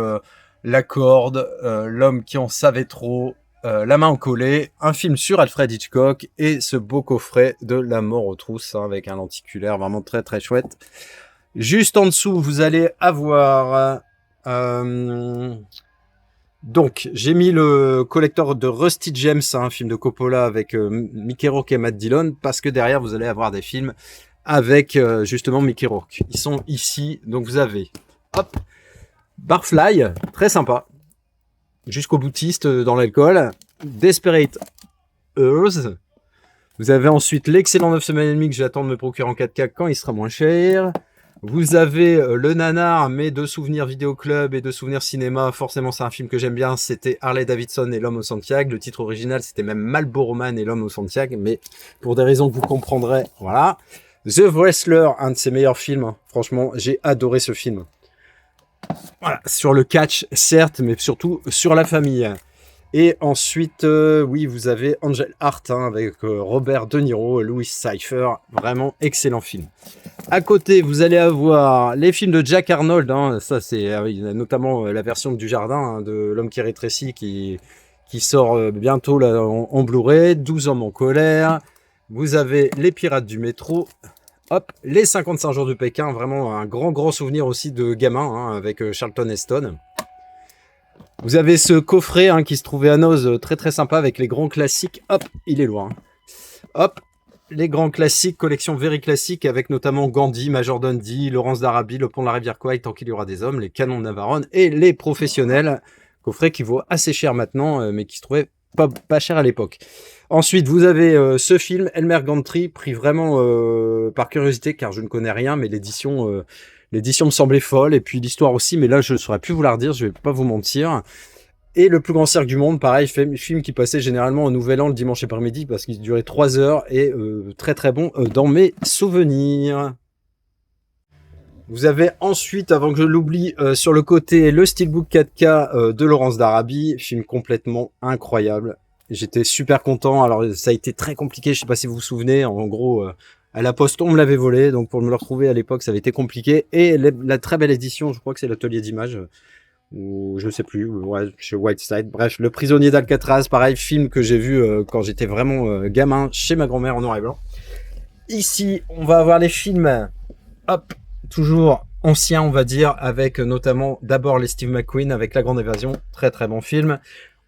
La corde, L'homme qui en savait trop, La main en collée, un film sur Alfred Hitchcock et ce beau coffret de La mort aux trousses hein, avec un lenticulaire vraiment très très chouette. Juste en dessous, vous allez avoir... Donc, j'ai mis le collector de Rusty James, un film de Coppola avec Mickey Rourke et Matt Dillon, parce que derrière, vous allez avoir des films avec justement Mickey Rourke. Ils sont ici, donc vous avez hop, Barfly, très sympa, jusqu'au boutiste dans l'alcool, Desperate Earth. Vous avez ensuite l'excellent 9 semaines et demie que j'attends de me procurer en 4K quand il sera moins cher. Vous avez le nanar, mais de souvenirs vidéoclub et de souvenirs cinéma. Forcément, c'est un film que j'aime bien. C'était Harley Davidson et l'homme au Santiago. Le titre original, c'était même Marlboro Man et l'homme au Santiago. Mais pour des raisons que vous comprendrez, voilà. The Wrestler, un de ses meilleurs films. Franchement, j'ai adoré ce film. Voilà, sur le catch, certes, mais surtout sur la famille. Et ensuite, oui, vous avez Angel Heart hein, avec Robert De Niro, Louis Cypher. Vraiment excellent film. À côté, vous allez avoir les films de Jack Arnold. Hein, ça, c'est notamment la version du jardin hein, de L'homme qui rétrécit qui sort bientôt là, en Blu-ray. 12 hommes en colère. Vous avez Les Pirates du métro. Hop, Les 55 jours de Pékin. Vraiment un grand souvenir aussi de gamin hein, avec Charlton Heston. Vous avez ce coffret hein, qui se trouvait à Noz, très sympa avec les grands classiques. Hop, il est loin. Hop, les grands classiques, collection very classique avec notamment Gandhi, Major Dundee, Laurence d'Arabie, Le pont de la rivière Kwai, Tant qu'il y aura des hommes, Les canons de Navarone et Les professionnels. Coffret qui vaut assez cher maintenant, mais qui se trouvait pas cher à l'époque. Ensuite, vous avez ce film, Elmer Gantry, pris vraiment par curiosité car je ne connais rien, mais l'édition me semblait folle, et puis l'histoire aussi, mais là je ne saurais plus vous la redire, je vais pas vous mentir. Et Le plus grand cirque du monde, pareil, film qui passait généralement au Nouvel An le dimanche après-midi, parce qu'il durait 3 heures, et très bon dans mes souvenirs. Vous avez ensuite, avant que je l'oublie, sur le côté, le Steelbook 4K de Laurence d'Arabie, film complètement incroyable. J'étais super content, alors ça a été très compliqué, je sais pas si vous vous souvenez, en gros... à la poste, on me l'avait volé, donc pour me le retrouver à l'époque, ça avait été compliqué. Et la très belle édition, je crois que c'est l'atelier d'images, ou je sais plus, ouais, chez Whiteside. Bref, Le prisonnier d'Alcatraz, pareil, film que j'ai vu quand j'étais vraiment gamin, chez ma grand-mère en noir et blanc. Ici, on va avoir les films, hop, toujours anciens, on va dire, avec notamment d'abord les Steve McQueen avec La Grande Évasion, très bon film.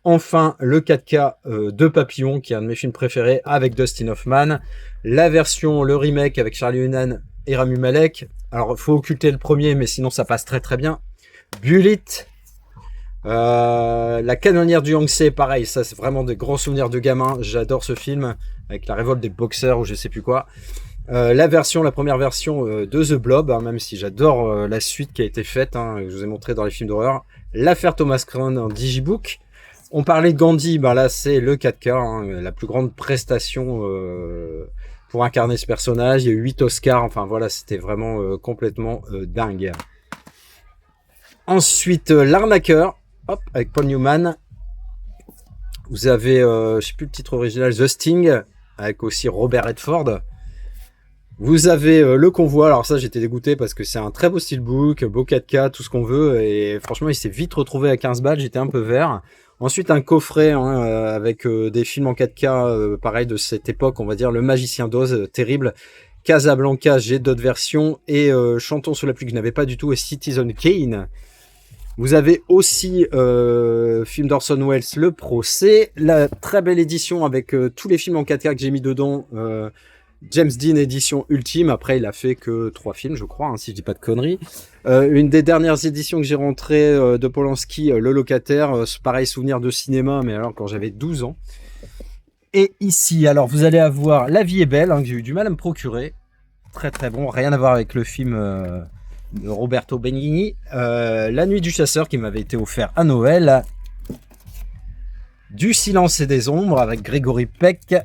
Enfin, le 4K de Papillon, qui est un de mes films préférés, avec Dustin Hoffman. La version, le remake avec Charlie Hunnam et Rami Malek. Alors, il faut occulter le premier, mais sinon ça passe très très bien. Bullet. La canonnière du Yangtze, pareil, ça c'est vraiment des grands souvenirs de gamin. J'adore ce film, avec la révolte des boxeurs ou je sais plus quoi. La première version de The Blob, hein, même si j'adore la suite qui a été faite, hein, que je vous ai montré dans les films d'horreur. L'affaire Thomas Crown en Digibook. On parlait de Gandhi, ben là c'est le 4K, hein, la plus grande prestation pour incarner ce personnage. Il y a eu 8 Oscars, enfin voilà, c'était vraiment complètement dingue. Ensuite, L'Arnaqueur, hop, avec Paul Newman. Vous avez, je sais plus le titre original, The Sting, avec aussi Robert Redford. Vous avez Le Convoi, alors ça j'étais dégoûté parce que c'est un très beau steelbook, beau 4K, tout ce qu'on veut, et franchement il s'est vite retrouvé à 15 balles, j'étais un peu vert. Ensuite un coffret hein, avec des films en 4K, pareil de cette époque, on va dire Le Magicien d'Oz, terrible. Casablanca, j'ai d'autres versions, et Chantons sous la pluie que je n'avais pas du tout, et Citizen Kane. Vous avez aussi film d'Orson Welles, Le Procès, la très belle édition avec tous les films en 4K que j'ai mis dedans, James Dean édition ultime. Après il a fait que 3 films je crois, hein, si je dis pas de conneries. Une des dernières éditions que j'ai rentrées de Polanski, Le Locataire, pareil souvenir de cinéma, mais alors quand j'avais 12 ans. Et ici, alors vous allez avoir La vie est belle, hein, que j'ai eu du mal à me procurer. Très très bon, rien à voir avec le film de Roberto Benigni. La nuit du chasseur qui m'avait été offert à Noël. Du silence et des ombres avec Grégory Peck.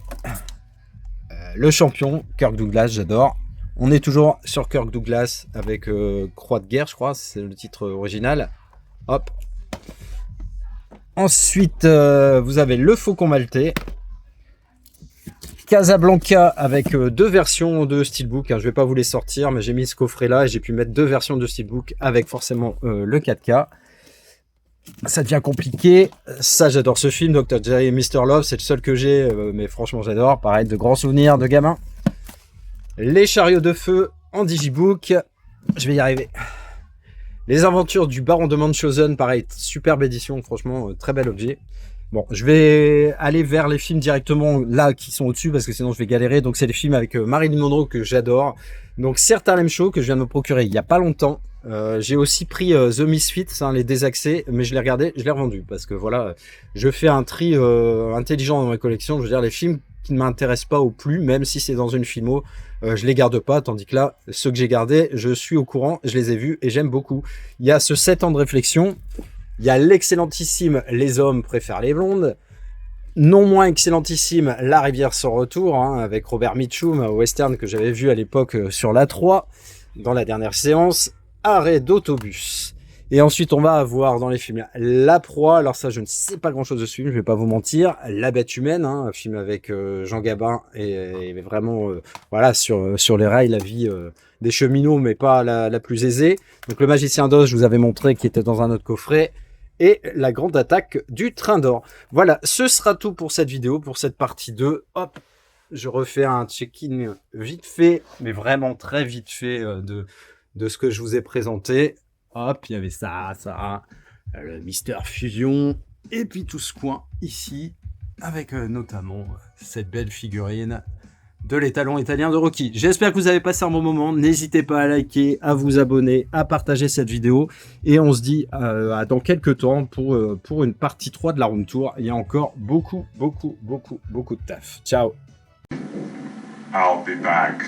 Le champion, Kirk Douglas, j'adore. On est toujours sur Kirk Douglas avec Croix de guerre, je crois, c'est le titre original. Hop. Ensuite, vous avez Le Faucon Maltais. Casablanca avec 2 versions de Steelbook. Hein, je vais pas vous les sortir, mais j'ai mis ce coffret là et j'ai pu mettre 2 versions de Steelbook avec forcément le 4K. Ça devient compliqué. Ça, j'adore ce film, Dr. Jerry et Mr. Love. C'est le seul que j'ai, mais franchement, j'adore. Pareil, de grands souvenirs de gamin. Les chariots de feu en Digibook. Je vais y arriver. Les aventures du baron de Munchausen. Pareil, superbe édition. Franchement, très bel objet. Bon, je vais aller vers les films directement là qui sont au-dessus parce que sinon je vais galérer. Donc, c'est les films avec Marilyn Monroe que j'adore. Donc, Certes Harlem Show que je viens de me procurer il n'y a pas longtemps. J'ai aussi pris The Misfits, hein, les désaxés, mais je l'ai regardé, je l'ai revendu parce que voilà, je fais un tri intelligent dans ma collection. Je veux dire, les films qui ne m'intéressent pas au plus, même si c'est dans une filmo, je les garde pas, tandis que là, ceux que j'ai gardés, je suis au courant, je les ai vus et j'aime beaucoup. Il y a ce 7 ans de réflexion, il y a l'excellentissime Les hommes préfèrent les blondes, non moins excellentissime La rivière sans retour, hein, avec Robert Mitchum, western que j'avais vu à l'époque sur la 3, dans la dernière séance. Arrêt d'autobus. Et ensuite, on va avoir dans les films La Proie. Alors ça, je ne sais pas grand-chose de ce film, je vais pas vous mentir. La Bête humaine, hein, un film avec Jean Gabin et vraiment, voilà, sur les rails, la vie des cheminots, mais pas la plus aisée. Donc Le Magicien d'Oz, je vous avais montré, qui était dans un autre coffret. Et La Grande Attaque du Train d'Or. Voilà, ce sera tout pour cette vidéo, pour cette partie 2. Hop, je refais un check-in vite fait, mais vraiment très vite fait de ce que je vous ai présenté. Hop, il y avait ça, le Mister Fusion, et puis tout ce coin ici, avec notamment cette belle figurine de l'étalon italien de Rocky. J'espère que vous avez passé un bon moment. N'hésitez pas à liker, à vous abonner, à partager cette vidéo, et on se dit dans quelques temps pour une partie 3 de la room tour. Il y a encore beaucoup de taf. Ciao. I'll be back.